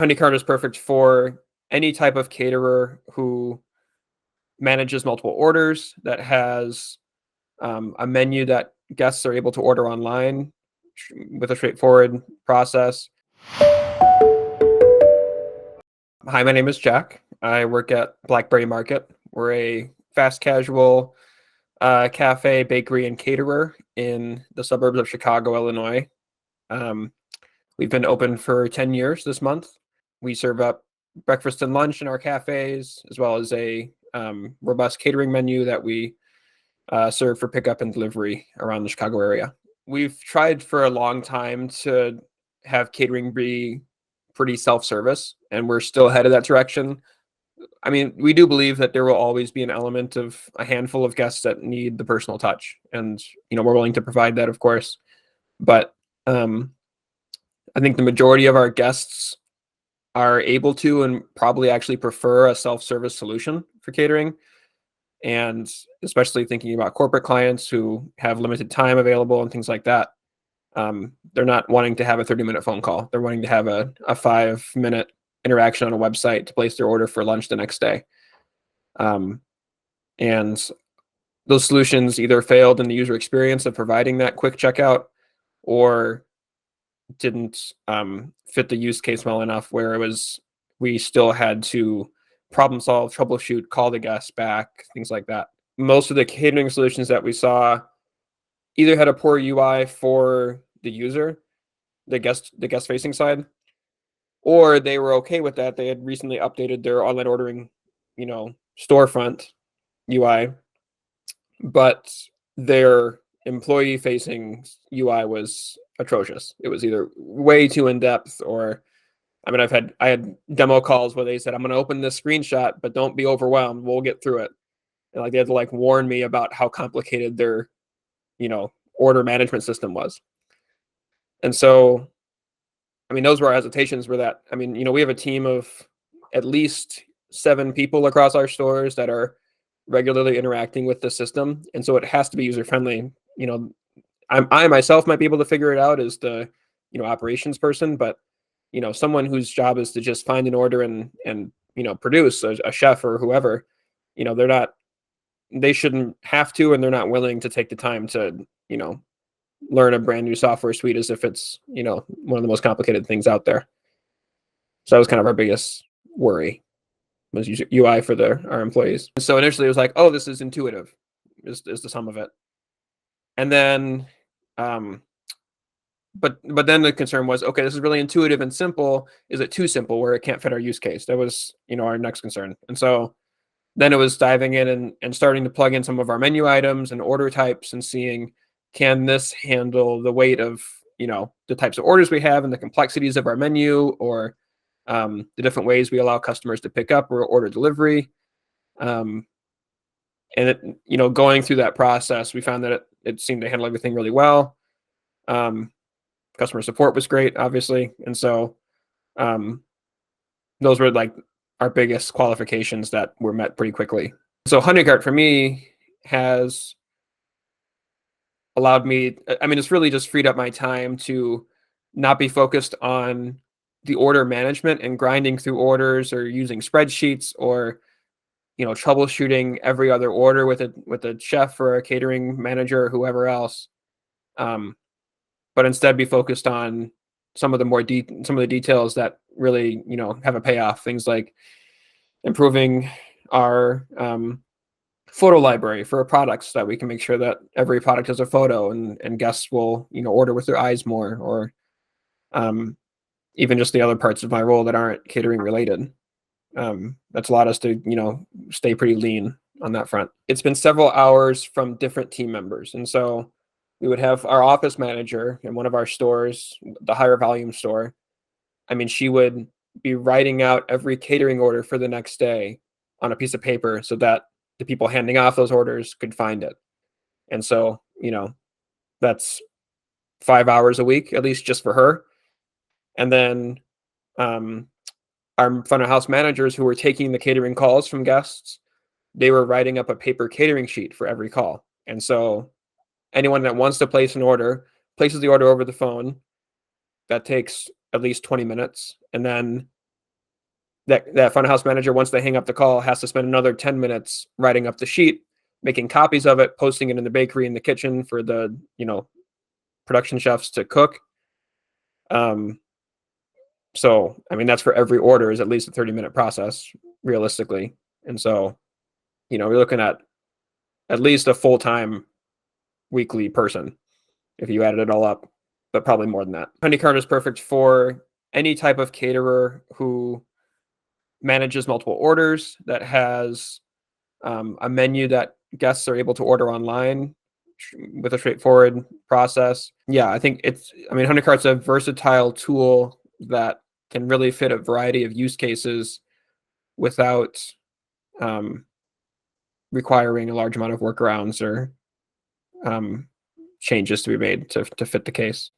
HoneyCart is perfect for any type of caterer who manages multiple orders, that has a menu that guests are able to order online with a straightforward process. Hi, my name is Jack. I work at Blackberry Market. We're a fast casual cafe, bakery, and caterer in the suburbs of Chicago, Illinois. Um, we've been open for 10 years this month. We serve up breakfast and lunch in our cafes, as well as a robust catering menu that we serve for pickup and delivery around the Chicago area. We've tried for a long time to have catering be pretty self-service, and we're still headed that direction. I mean, we do believe that there will always be an element of a handful of guests that need the personal touch, and we're willing to provide that, of course. But I think the majority of our guests are able to and probably actually prefer a self-service solution for catering. And especially thinking about corporate clients who have limited time available and things like that. They're not wanting to have a 30-minute phone call. They're wanting to have a 5-minute interaction on a website to place their order for lunch the next day. And those solutions either failed in the user experience of providing that quick checkout, or didn't fit the use case well enough where we still had to problem solve, troubleshoot, call the guests back, things like that. Most of the catering solutions that we saw either had a poor UI for the user, the guest facing side, or they were okay with that. They had recently updated their online ordering, storefront UI, but their employee facing UI was atrocious. It was either way too in depth, or I mean, I had demo calls where they said, "I'm going to open this screenshot, but don't be overwhelmed. We'll get through it." And they had to warn me about how complicated their, order management system was. And so, I mean, those were our hesitations. Were that, I mean, we have a team of at least 7 people across our stores that are regularly interacting with the system, and so it has to be user friendly. I myself might be able to figure it out as the, operations person, but someone whose job is to just find an order and produce, a chef or whoever, they shouldn't have to, and they're not willing to take the time to, learn a brand new software suite as if it's, one of the most complicated things out there. So that was kind of our biggest worry, was UI for our employees. So initially it was like, oh, this is intuitive, is the sum of it. And then, but then the concern was, okay, this is really intuitive and simple. Is it too simple where it can't fit our use case? That was, our next concern. And so then it was diving in and starting to plug in some of our menu items and order types and seeing, can this handle the weight of, the types of orders we have and the complexities of our menu, or the different ways we allow customers to pick up or order delivery. And going through that process, we found that it seemed to handle everything really well. Customer support was great, obviously. And so those were our biggest qualifications that were met pretty quickly. So HoneyCart for me has allowed me, I mean, it's really just freed up my time to not be focused on the order management and grinding through orders or using spreadsheets or, troubleshooting every other order with a chef or a catering manager or whoever else. But instead be focused on some of the details that really, have a payoff. Things like improving our photo library for products, so that we can make sure that every product has a photo and guests will, order with their eyes more, or even just the other parts of my role that aren't catering related. That's allowed us to, stay pretty lean on that front. It's been several hours from different team members. And so we would have our office manager in one of our stores, the higher volume store. I mean, she would be writing out every catering order for the next day on a piece of paper so that the people handing off those orders could find it. And so, that's 5 hours a week, at least just for her. And then our front of house managers who were taking the catering calls from guests, they were writing up a paper catering sheet for every call. And so anyone that wants to place an order places the order over the phone. That takes at least 20 minutes. And then that front of house manager, once they hang up the call, has to spend another 10 minutes writing up the sheet, making copies of it, posting it in the bakery in the kitchen for the, production chefs to cook. Um, so, I mean, that's for every order is at least a 30-minute process, realistically. And so, we're looking at least a full-time weekly person if you added it all up, but probably more than that. HoneyCart is perfect for any type of caterer who manages multiple orders, that has a menu that guests are able to order online with a straightforward process. Yeah, HoneyCart's a versatile tool that can really fit a variety of use cases without um, requiring a large amount of workarounds or changes to be made to fit the case.